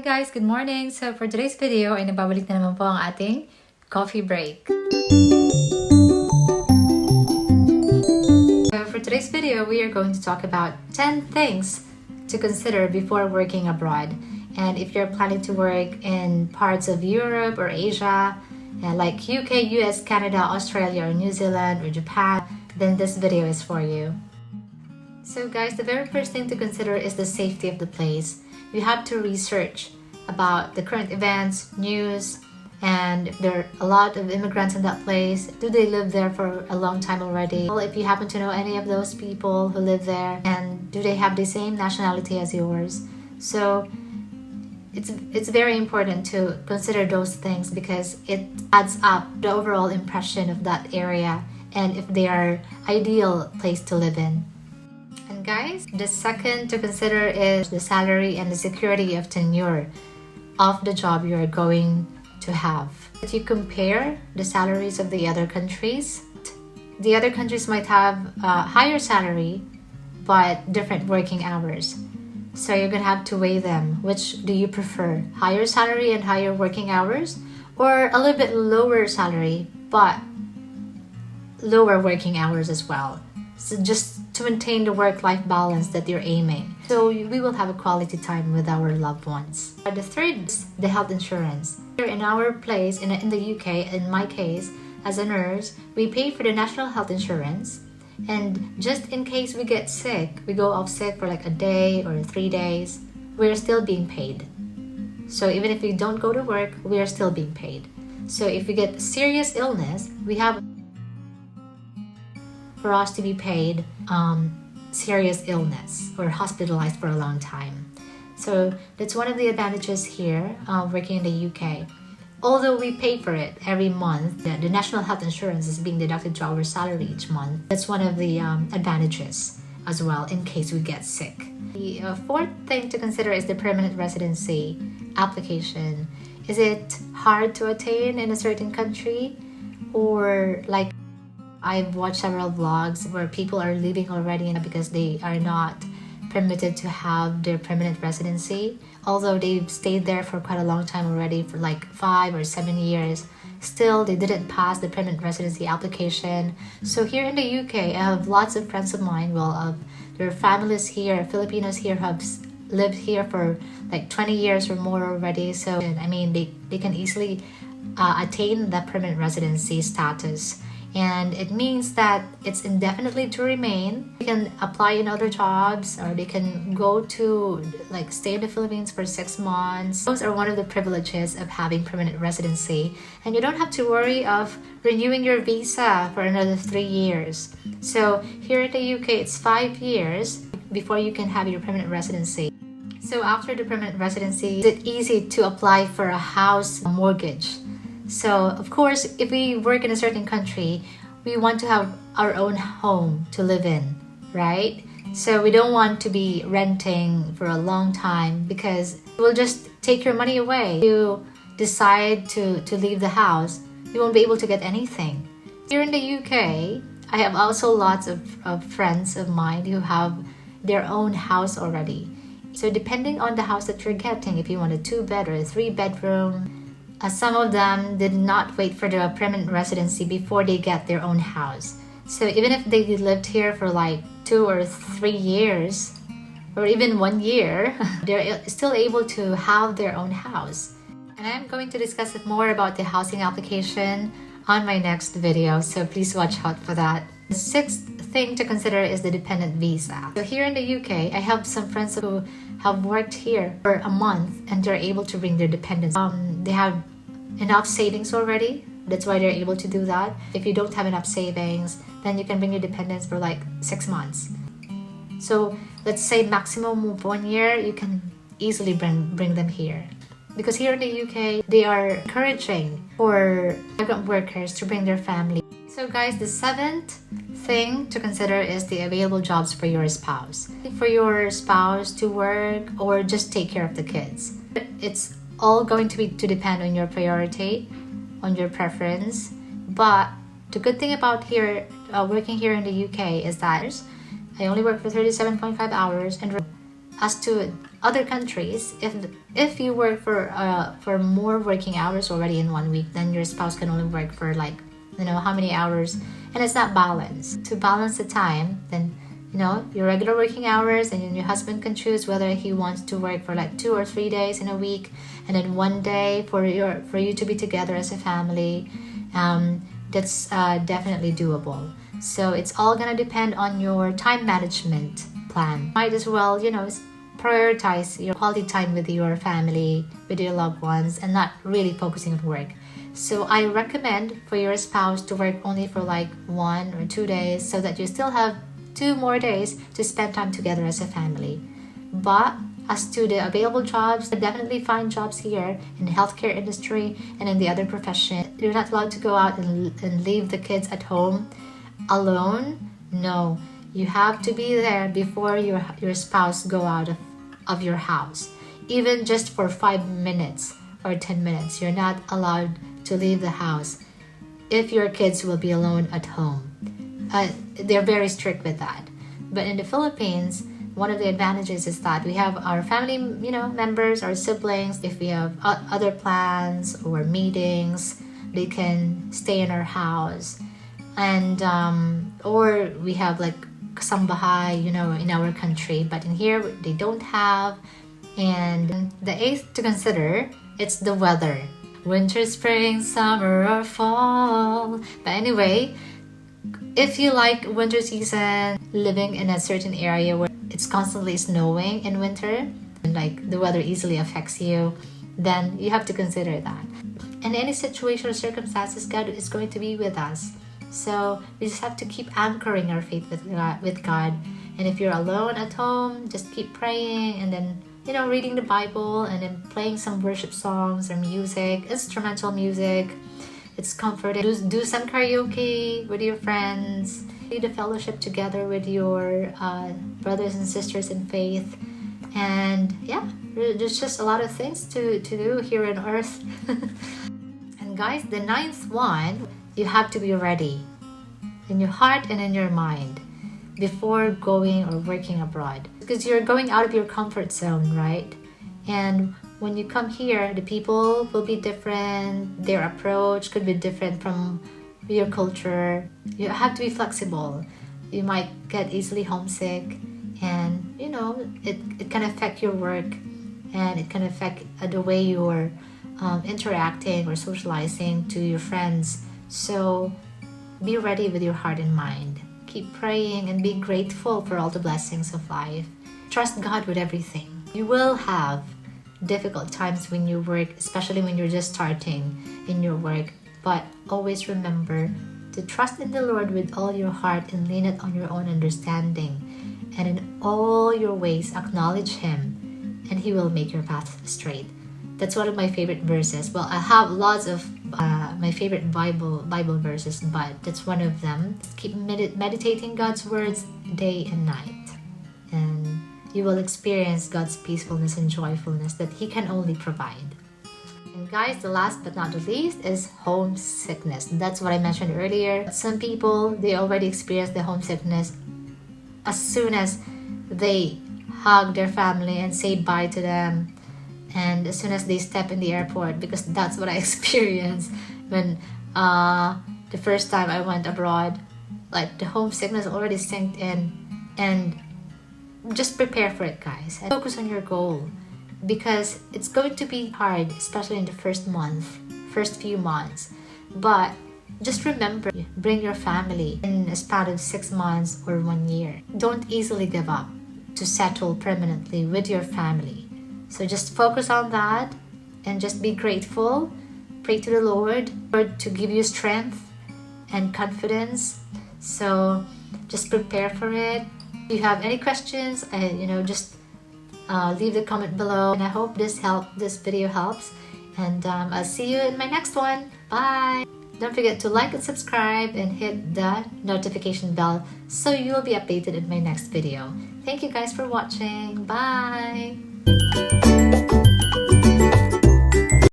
guys, good morning! So for today's video ay nababalik na naman po ang ating coffee break. So for today's video, we are going to talk about 10 things to consider before working abroad. And if you're planning to work in parts of Europe or Asia, like UK, US, Canada, Australia, or New Zealand, or Japan, then this video is for you. So guys, the very first thing to consider is the safety of the place. You have to research about the current events, news, and if there are a lot of immigrants in that place, do they live there for a long time already? Well, if you happen to know any of those people who live there, and do they have the same nationality as yours? So it's very important to consider those things because it adds up the overall impression of that area and if they are ideal place to live in. And guys, the second to consider is the salary and the security of tenure of the job you are going to have. If you compare the salaries of the other countries might have a higher salary but different working hours. So you're gonna have to weigh them. Which do you prefer? Higher salary and higher working hours, or a little bit lower salary but lower working hours as well? So just to maintain the work-life balance that you're aiming. So we will have a quality time with our loved ones. The third is the health insurance. Here in our place, in the UK, in my case, as a nurse, we pay for the national health insurance. And just in case we get sick, we go off sick for like a day or 3 days, we're still being paid. So even if we don't go to work, we are still being paid. So if we get serious illness, we have for us to be paid serious illness or hospitalized for a long time. So that's one of the advantages here working in the UK. Although we pay for it every month, the national health insurance is being deducted to our salary each month. That's one of the advantages as well in case we get sick. The fourth thing to consider is the permanent residency application. Is it hard to attain in a certain country? Or like I've watched several vlogs where people are leaving already because they are not permitted to have their permanent residency. Although they've stayed there for quite a long time already, for like 5 or 7 years, still they didn't pass the permanent residency application. So here in the UK, I have lots of friends of mine, there are families here, Filipinos here who have lived here for like 20 years or more already. So I mean, they can easily attain the permanent residency status. And it means that it's indefinitely to remain. They can apply in other jobs, or they can go to like stay in the Philippines for 6 months. Those are one of the privileges of having permanent residency. And you don't have to worry of renewing your visa for another 3 years. So here in the UK, it's 5 years before you can have your permanent residency. So after the permanent residency, it's easy to apply for a house mortgage. So, of course, if we work in a certain country, we want to have our own home to live in, right? So we don't want to be renting for a long time because it will just take your money away. If you decide to leave the house, you won't be able to get anything. Here in the UK, I have also lots of friends of mine who have their own house already. So depending on the house that you're getting, if you want a 2-bed or a 3-bedroom, some of them did not wait for the permanent residency before they get their own house. So even if they lived here for like 2 or 3 years, or even 1 year, they're still able to have their own house. And I'm going to discuss it more about the housing application on my next video, so please watch out for that. The sixth thing to consider is the dependent visa. So here in the UK, I have some friends who have worked here for a month and they're able to bring their dependents. They have enough savings already. That's why they're able to do that. If you don't have enough savings, then you can bring your dependents for like 6 months. So let's say maximum of 1 year, you can easily bring them here. Because here in the UK, they are encouraging for migrant workers to bring their family. So guys, the seventh thing to consider is the available jobs for your spouse. For your spouse to work or just take care of the kids. It's all going to depend on your priority, on your preference. But the good thing about working here in the UK is that I only work for 37.5 hours, and as to other countries, if you work for more working hours already in 1 week, then your spouse can only work for like, how many hours, and it's not balanced. To balance the time, then your regular working hours, and then your husband can choose whether he wants to work for like 2 or 3 days in a week, and then 1 day for you to be together as a family. That's definitely doable. So it's all gonna depend on your time management plan. Might as well prioritize your quality time with your family, with your loved ones, and not really focusing on work. So I recommend for your spouse to work only for like 1 or 2 days, so that you still have 2 more days to spend time together as a family. But as to the available jobs, definitely find jobs here in the healthcare industry and in the other profession. You're not allowed to go out and leave the kids at home alone. No, you have to be there before your spouse go out of your house. Even just for 5 minutes or 10 minutes, you're not allowed to leave the house if your kids will be alone at home. They're very strict with that. But in the Philippines, one of the advantages is that we have our family, members, our siblings. If we have other plans or meetings, they can stay in our house. And or we have like kasambahay, in our country. But in here, they don't have. And the eighth to consider, it's the weather. Winter, spring, summer, or fall. But anyway, if you like winter season, living in a certain area where it's constantly snowing in winter, and like the weather easily affects you, then you have to consider that. In any situation or circumstances, God is going to be with us. So we just have to keep anchoring our faith with God. And if you're alone at home, just keep praying, and then reading the Bible, and then playing some worship songs or music, instrumental music. It's comforting. Do some karaoke with your friends. Lead a fellowship together with your brothers and sisters in faith. And yeah, there's just a lot of things to do here on earth. And guys, the ninth one, you have to be ready in your heart and in your mind before going or working abroad. Because you're going out of your comfort zone, right? And when you come here, the people will be different. Their approach could be different from your culture. You have to be flexible. You might get easily homesick, and it can affect your work, and it can affect the way you're interacting or socializing to your friends. So be ready with your heart and mind. Keep praying and be grateful for all the blessings of life. Trust God with everything. You will have difficult times when you work, especially when you're just starting in your work. But always remember to trust in the Lord with all your heart and lean it on your own understanding. And in all your ways, acknowledge Him, and He will make your path straight. That's one of my favorite verses. Well, I have lots of my favorite Bible verses, but that's one of them. Keep meditating God's words day and night, and you will experience God's peacefulness and joyfulness that He can only provide. And guys, the last but not the least is homesickness. That's what I mentioned earlier. Some people, they already experience the homesickness as soon as they hug their family and say bye to them, and as soon as they step in the airport, because that's what I experienced when the first time I went abroad. Like, the homesickness already sank in, and just prepare for it, guys, and focus on your goal, because it's going to be hard, especially in the first few months. But just remember, bring your family in a span of 6 months or 1 year. Don't easily give up to settle permanently with your family. So just focus on that and just be grateful. Pray to the Lord to give you strength and confidence. So just prepare for it. If you have any questions, just leave the comment below. And I hope this video helps. And I'll see you in my next one. Bye! Don't forget to like and subscribe and hit the notification bell so you'll be updated in my next video. Thank you guys for watching. Bye!